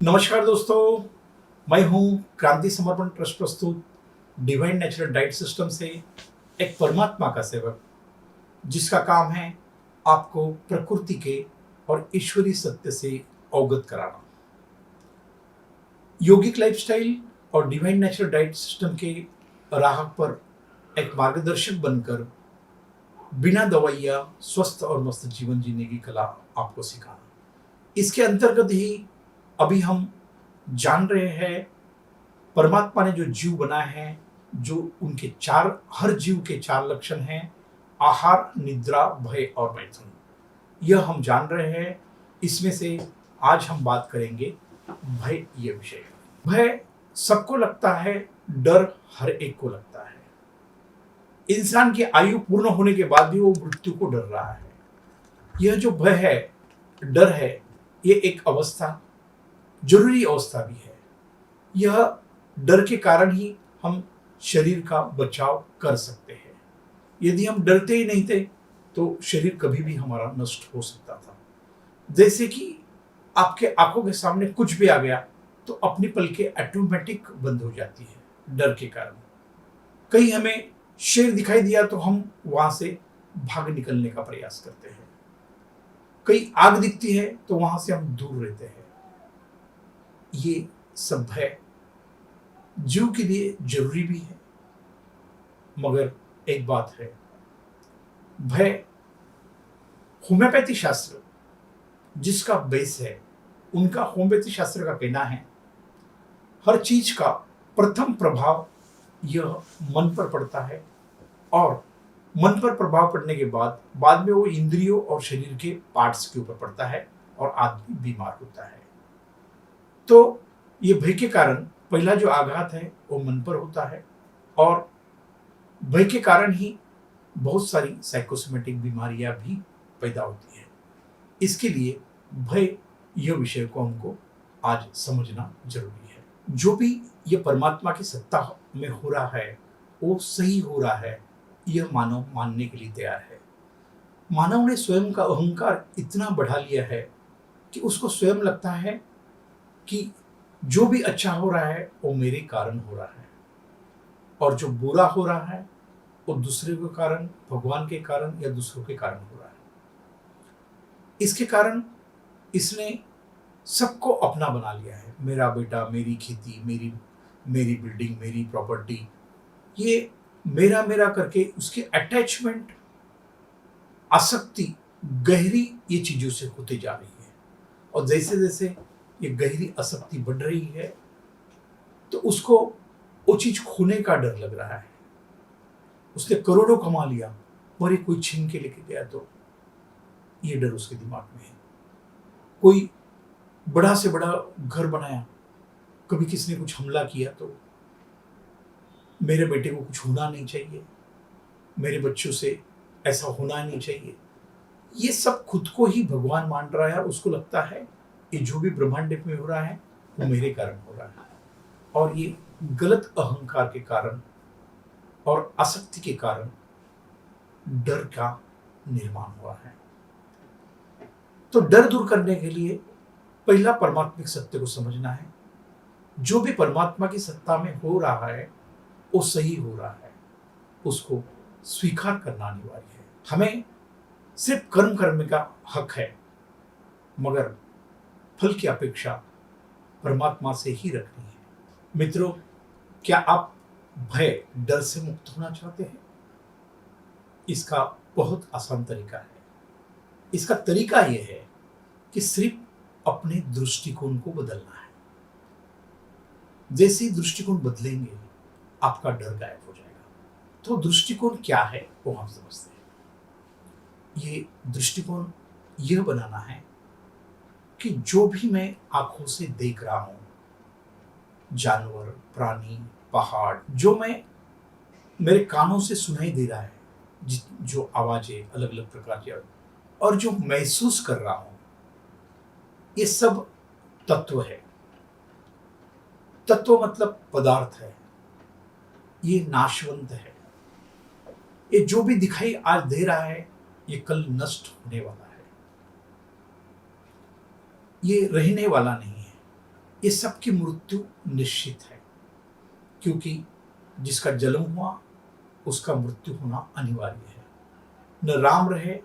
नमस्कार दोस्तों, मैं हूं क्रांति समर्पण ट्रस्ट प्रस्तुत डिवाइन नेचुरल डाइट सिस्टम से एक परमात्मा का सेवक, जिसका काम है आपको प्रकृति के और ईश्वरीय सत्य से अवगत कराना। योगिक लाइफस्टाइल और डिवाइन नेचुरल डाइट सिस्टम के राह पर एक मार्गदर्शक बनकर बिना दवाइयाँ स्वस्थ और मस्त जीवन जीने की कला आपको सिखाना। इसके अंतर्गत ही अभी हम जान रहे हैं परमात्मा ने जो जीव बनाए हैं, जो उनके हर जीव के 4 लक्षण हैं: आहार, निद्रा, भय और मैथुन। यह हम जान रहे हैं। इसमें से आज हम बात करेंगे भय ये विषय। भय सबको लगता है, डर हर एक को लगता है। इंसान की आयु पूर्ण होने के बाद भी वो मृत्यु को डर रहा है। यह जो भय है, डर है, ये एक अवस्था, जरूरी अवस्था भी है। यह डर के कारण ही हम शरीर का बचाव कर सकते हैं। यदि हम डरते ही नहीं थे तो शरीर कभी भी हमारा नष्ट हो सकता था। जैसे कि आपके आंखों के सामने कुछ भी आ गया तो अपनी पलकें ऑटोमेटिक बंद हो जाती है डर के कारण। कहीं हमें शेर दिखाई दिया तो हम वहां से भाग निकलने का प्रयास करते हैं। कहीं आग दिखती है तो वहां से हम दूर रहते हैं। ये सब भय जीव के लिए जरूरी भी है, मगर एक बात है, भय होम्योपैथी शास्त्र जिसका बेस है, उनका होम्योपैथी शास्त्र का कहना है हर चीज का प्रथम प्रभाव यह मन पर पड़ता है और मन पर प्रभाव पड़ने के बाद में वो इंद्रियों और शरीर के पार्ट्स के ऊपर पड़ता है और आदमी बीमार होता है। तो ये भय के कारण पहला जो आघात है वो मन पर होता है और भय के कारण ही बहुत सारी साइकोसोमेटिक बीमारियां भी पैदा होती है। इसके लिए भय यह विषय को हमको आज समझना जरूरी है। जो भी ये परमात्मा की सत्ता में हो रहा है वो सही हो रहा है, यह मानव मानने के लिए तैयार है। मानव ने स्वयं का अहंकार इतना बढ़ा लिया है कि उसको स्वयं लगता है कि जो भी अच्छा हो रहा है वो मेरे कारण हो रहा है और जो बुरा हो रहा है वो दूसरे के कारण, भगवान के कारण या दूसरों के कारण हो रहा है। इसके कारण इसने सबको अपना बना लिया है। मेरा बेटा, मेरी खेती, मेरी बिल्डिंग, मेरी प्रॉपर्टी, ये मेरा मेरा करके उसकी अटैचमेंट, आसक्ति गहरी ये चीजों से होते जा रही है। और जैसे जैसे ये गहरी आसक्ति बढ़ रही है तो उसको वो चीज खोने का डर लग रहा है। उसने करोड़ों कमा लिया और ये कोई छीन के लेके गया तो ये डर उसके दिमाग में है। कोई बड़ा से बड़ा घर बनाया, कभी किसी ने कुछ हमला किया तो मेरे बेटे को कुछ होना नहीं चाहिए, मेरे बच्चों से ऐसा होना नहीं चाहिए। ये सब खुद को ही भगवान मान रहा है। उसको लगता है ये जो भी ब्रह्मांड में हो रहा है वो मेरे कारण हो रहा है। और ये गलत अहंकार के कारण और आसक्ति के कारण डर का निर्माण हुआ है। तो डर दूर करने के लिए पहला परमात्मिक सत्य को समझना है। जो भी परमात्मा की सत्ता में हो रहा है वो सही हो रहा है, उसको स्वीकार करना अनिवार्य है। हमें सिर्फ कर्म करने का हक है, मगर फल की अपेक्षा परमात्मा से ही रखनी है। मित्रों, क्या आप भय, डर से मुक्त होना चाहते हैं? इसका बहुत आसान तरीका है। इसका तरीका यह है कि सिर्फ अपने दृष्टिकोण को बदलना है। जैसे ही दृष्टिकोण बदलेंगे आपका डर गायब हो जाएगा। तो दृष्टिकोण क्या है वो हम समझते हैं। ये दृष्टिकोण यह बनाना है कि जो भी मैं आंखों से देख रहा हूं, जानवर, प्राणी, पहाड़, जो मैं मेरे कानों से सुनाई दे रहा है, जो आवाजें अलग अलग प्रकार की, और जो महसूस कर रहा हूं, ये सब तत्व है। तत्व मतलब पदार्थ है, ये नाशवंत है। ये जो भी दिखाई आज दे रहा है ये कल नष्ट होने वाला है, ये रहने वाला नहीं है। ये सबकी मृत्यु निश्चित है, क्योंकि जिसका जन्म हुआ उसका मृत्यु होना अनिवार्य है। न राम रहे,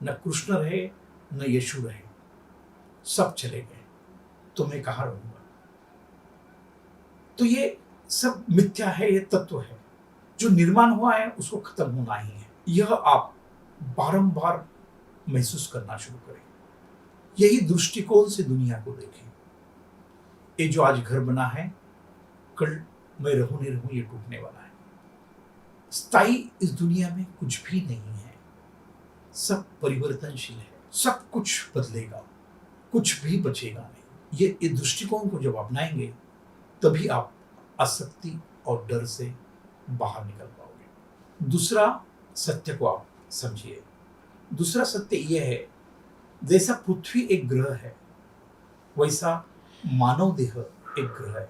न कृष्ण रहे, न यीशु रहे, सब चले गए, तो मैं कहाँ रहूंगा। तो ये सब मिथ्या है, ये तत्व है। जो निर्माण हुआ है उसको खत्म होना ही है। यह आप बारंबार महसूस करना शुरू करें। यही दृष्टिकोण से दुनिया को देखें। ये जो आज घर बना है, कल मैं रहूं नहीं रहूं ये टूटने वाला है। स्थायी इस दुनिया में कुछ भी नहीं है, सब परिवर्तनशील है, सब कुछ बदलेगा, कुछ भी बचेगा नहीं। ये दृष्टिकोण को जब अपनाएंगे तभी आप आसक्ति और डर से बाहर निकल पाओगे। दूसरा सत्य को आप समझिए। दूसरा सत्य यह है, जैसा पृथ्वी एक ग्रह है वैसा मानव देह एक ग्रह है,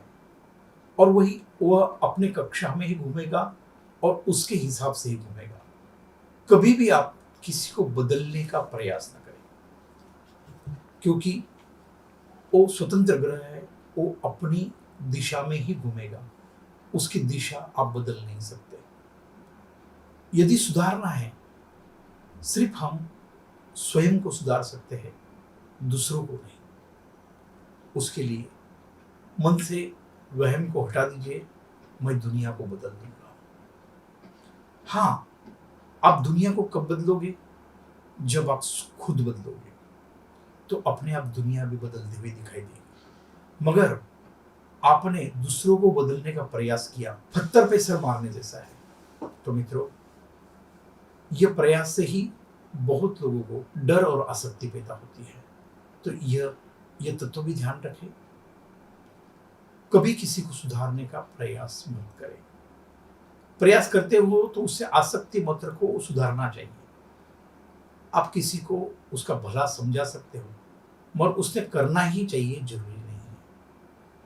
और वह अपने कक्षा में ही घूमेगा और उसके हिसाब से ही घूमेगा। कभी भी आप किसी को बदलने का प्रयास न करें, क्योंकि वो स्वतंत्र ग्रह है, वो अपनी दिशा में ही घूमेगा, उसकी दिशा आप बदल नहीं सकते। यदि सुधारना है, सिर्फ हम स्वयं को सुधार सकते हैं, दूसरों को नहीं। उसके लिए मन से वहम को हटा दीजिए, मैं दुनिया को बदल दूंगा। हाँ, आप दुनिया को कब बदलोगे? जब आप खुद बदलोगे तो अपने आप दुनिया भी बदलती हुई दिखाई देगी। मगर आपने दूसरों को बदलने का प्रयास किया, पत्थर पे सर मारने जैसा है। तो मित्रों, यह प्रयास से ही बहुत लोगों को डर और आसक्ति पैदा होती है। तो यह तत्व भी ध्यान रखें। कभी किसी को सुधारने का प्रयास मत करें। प्रयास करते हो तो उससे आसक्ति मत रखो, सुधारना चाहिए। आप किसी को उसका भला समझा सकते हो, मगर उसने करना ही चाहिए जरूरी नहीं है,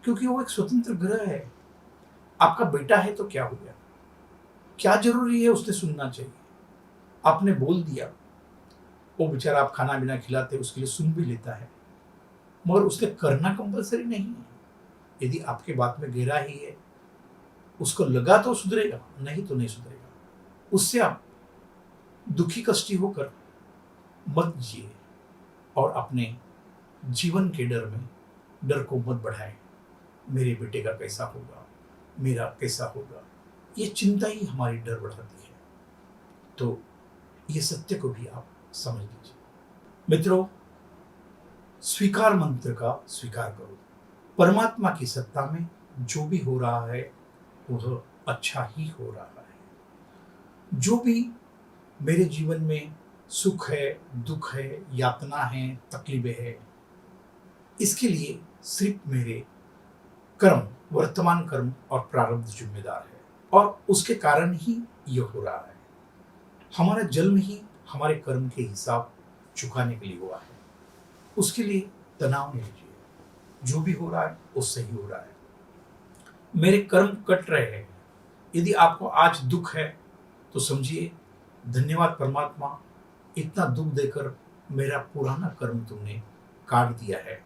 क्योंकि वो एक स्वतंत्र ग्रह है। आपका बेटा है तो क्या हो गया? क्या जरूरी है उसने सुनना चाहिए? आपने बोल दिया, वो बेचारा आप खाना बिना खिलाते उसके लिए सुन भी लेता है, मगर उसने करना कंपलसरी नहीं है। यदि आपके बात में गहरा ही है, उसको लगा तो सुधरेगा, नहीं तो नहीं सुधरेगा। उससे आप दुखी कष्टी होकर मत जिए और अपने जीवन के डर को मत बढ़ाए। मेरे बेटे का कैसा होगा, मेरा कैसा होगा, ये चिंता ही हमारी डर बढ़ाती है। तो ये सत्य को भी आप समझ लीजिए। मित्रों, स्वीकार मंत्र का स्वीकार करो। परमात्मा की सत्ता में जो भी हो रहा है वह अच्छा ही हो रहा है। जो भी मेरे जीवन में सुख है, दुख है, यातना है, तकलीफें है, इसके लिए सिर्फ मेरे कर्म, वर्तमान कर्म और प्रारब्ध जिम्मेदार है, और उसके कारण ही यह हो रहा है। हमारा जन्म ही हमारे कर्म के हिसाब चुकाने के लिए हुआ है। उसके लिए तनाव नहीं लीजिए, जो भी हो रहा है वो सही हो रहा है। मेरे कर्म कट रहे हैं। यदि आपको आज दुख है तो समझिए, धन्यवाद परमात्मा, इतना दुख देकर मेरा पुराना कर्म तुमने काट दिया है,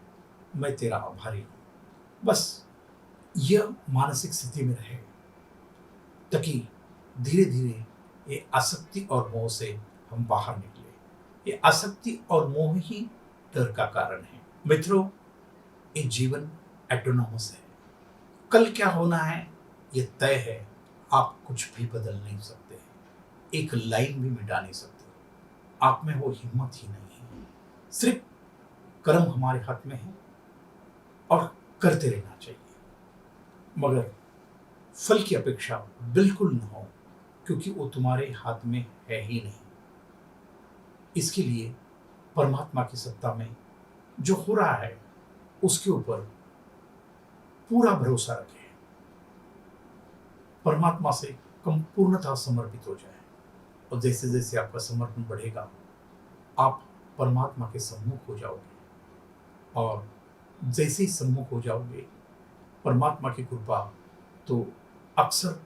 मैं तेरा आभारी हूं। बस यह मानसिक स्थिति में रहे, ताकि धीरे धीरे ये आसक्ति और मोह से हम बाहर निकले। ये आसक्ति और मोह ही डर का कारण है। मित्रों, ये जीवन एटोनॉमस है। कल क्या होना है ये तय है। आप कुछ भी बदल नहीं सकते, एक लाइन भी मिटा नहीं सकते। आप में वो हिम्मत ही नहीं है। सिर्फ कर्म हमारे हाथ में है और करते रहना चाहिए, मगर फल की अपेक्षा बिल्कुल न हो, क्योंकि वो तुम्हारे हाथ में है ही नहीं। इसके लिए परमात्मा की सत्ता में जो हो रहा है उसके ऊपर पूरा भरोसा रखें। परमात्मा से पूर्णतः समर्पित हो जाए, और जैसे जैसे आपका समर्पण बढ़ेगा आप परमात्मा के सम्मुख हो जाओगे, और जैसे ही सम्मुख हो जाओगे परमात्मा की कृपा तो अक्सर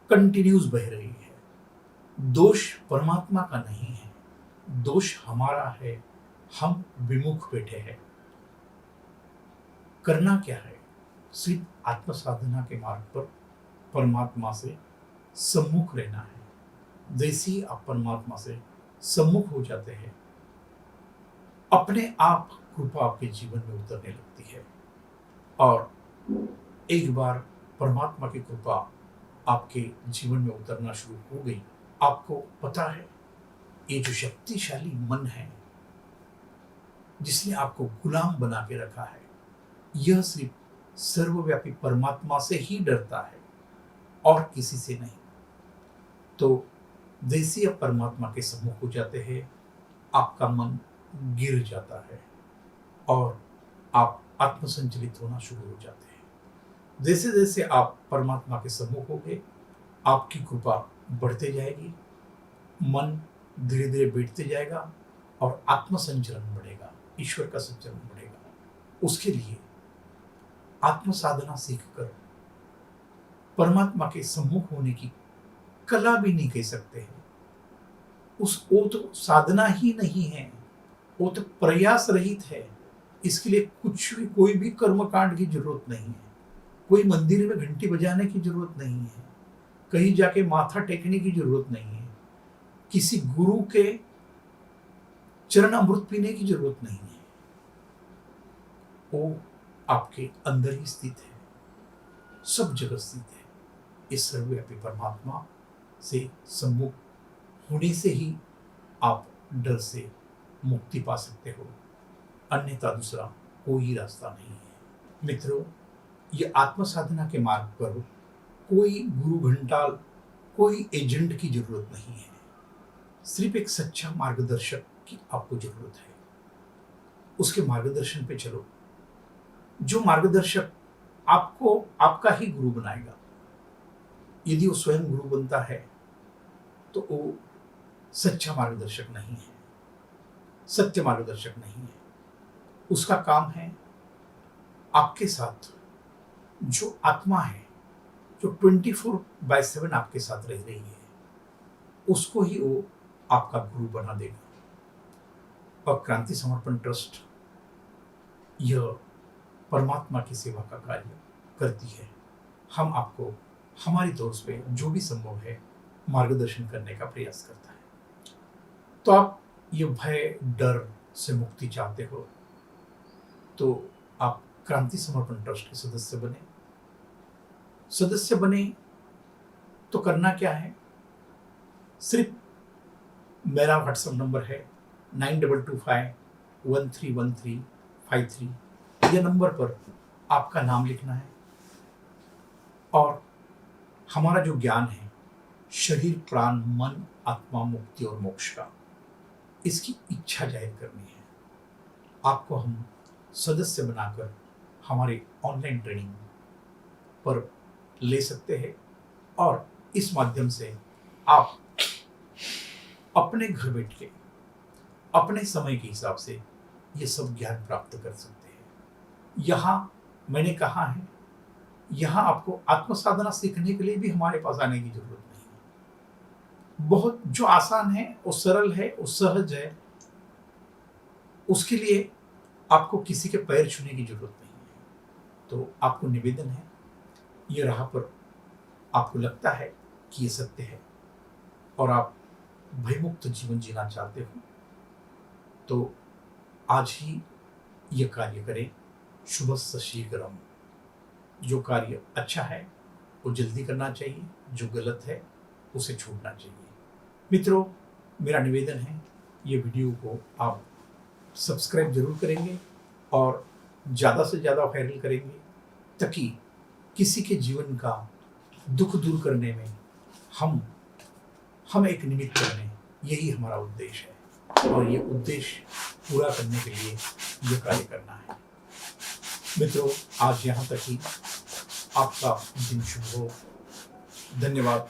कंटिन्यूस बह रही है। दोष परमात्मा का नहीं है, दोष हमारा है, हम विमुख बैठे हैं। करना क्या है, सिर्फ आत्म साधना के मार्ग पर परमात्मा से सम्मुख रहना है। जैसे ही आप परमात्मा से सम्मुख हो जाते हैं, अपने आप कृपा आपके जीवन में उतरने लगती है। और एक बार परमात्मा की कृपा आपके जीवन में उतरना शुरू हो गई, आपको पता है ये जो शक्तिशाली मन है जिसने आपको गुलाम बना के रखा है, यह सिर्फ सर्वव्यापी परमात्मा से ही डरता है और किसी से नहीं। तो जैसे आप परमात्मा के सम्मुख हो जाते हैं, आपका मन गिर जाता है और आप आत्मसंचलित होना शुरू हो जाते हैं। जैसे जैसे आप परमात्मा के सम्मुख होंगे, आपकी कृपा बढ़ते जाएगी, मन धीरे धीरे बैठते जाएगा और आत्मसंचलन बढ़ेगा, ईश्वर का संचलन बढ़ेगा। उसके लिए आत्म साधना सीखकर परमात्मा के सम्मुख होने की कला भी नहीं कह सकते हैं। वो तो साधना ही नहीं है, वो तो प्रयास रहित है। इसके लिए कुछ भी, कोई भी कर्मकांड की जरूरत नहीं है, कोई मंदिर में घंटी बजाने की जरूरत नहीं है, कहीं जाके माथा टेकने की जरूरत नहीं है, किसी गुरु के चरण अमृत पीने की जरूरत नहीं है। वो आपके अंदर ही स्थित है, सब जगह स्थित है। इस सर्वव्यापी परमात्मा से सम्मुख होने से ही आप डर से मुक्ति पा सकते हो, अन्यथा दूसरा कोई रास्ता नहीं है। मित्रों, ये आत्म साधना के मार्ग पर कोई गुरु घंटाल, कोई एजेंट की जरूरत नहीं है। सिर्फ एक सच्चा मार्गदर्शक की आपको जरूरत है। उसके मार्गदर्शन पे चलो। जो मार्गदर्शक आपको आपका ही गुरु बनाएगा। यदि वो स्वयं गुरु बनता है तो वो सच्चा मार्गदर्शक नहीं है, सत्य मार्गदर्शक नहीं है। उसका काम है आपके साथ जो आत्मा है, जो 24/7 आपके साथ रह रही है, उसको ही वो आपका गुरु बना देगा। और क्रांति समर्पण ट्रस्ट यह परमात्मा की सेवा का कार्य करती है। हम आपको हमारी तौर पे जो भी संभव है मार्गदर्शन करने का प्रयास करता है। तो आप ये भय डर से मुक्ति चाहते हो तो आप क्रांति समर्पण ट्रस्ट के सदस्य बने। सदस्य बने तो करना क्या है, सिर्फ मेरा व्हाट्सएप नंबर है 9225131353। यह नंबर पर आपका नाम लिखना है और हमारा जो ज्ञान है शरीर प्राण मन आत्मा मुक्ति और मोक्ष का, इसकी इच्छा जाहिर करनी है। आपको हम सदस्य बनाकर हमारे ऑनलाइन ट्रेनिंग पर ले सकते हैं और इस माध्यम से आप अपने घर बैठ के अपने समय के हिसाब से ये सब ज्ञान प्राप्त कर सकते हैं। यहाँ मैंने कहा है, यहाँ आपको आत्म साधना सीखने के लिए भी हमारे पास आने की जरूरत नहीं है। बहुत जो आसान है, वो सरल है, वो सहज है, उसके लिए आपको किसी के पैर छूने की जरूरत नहीं है। तो आपको निवेदन है, ये राह पर आपको लगता है कि ये सत्य है और आप भयमुक्त जीवन जीना चाहते हो तो आज ही यह कार्य करें। शुभस्य शीघ्रम। जो कार्य अच्छा है वो जल्दी करना चाहिए, जो गलत है उसे छोड़ना चाहिए। मित्रों, मेरा निवेदन है ये वीडियो को आप सब्सक्राइब जरूर करेंगे और ज़्यादा से ज़्यादा वायरल करेंगे ताकि किसी के जीवन का दुख दूर करने में हम एक निमित्त बने। यही हमारा उद्देश्य है और ये उद्देश्य पूरा करने के लिए ये कार्य करना है। मित्रों, आज यहाँ तक ही। आपका दिन शुभ हो। धन्यवाद।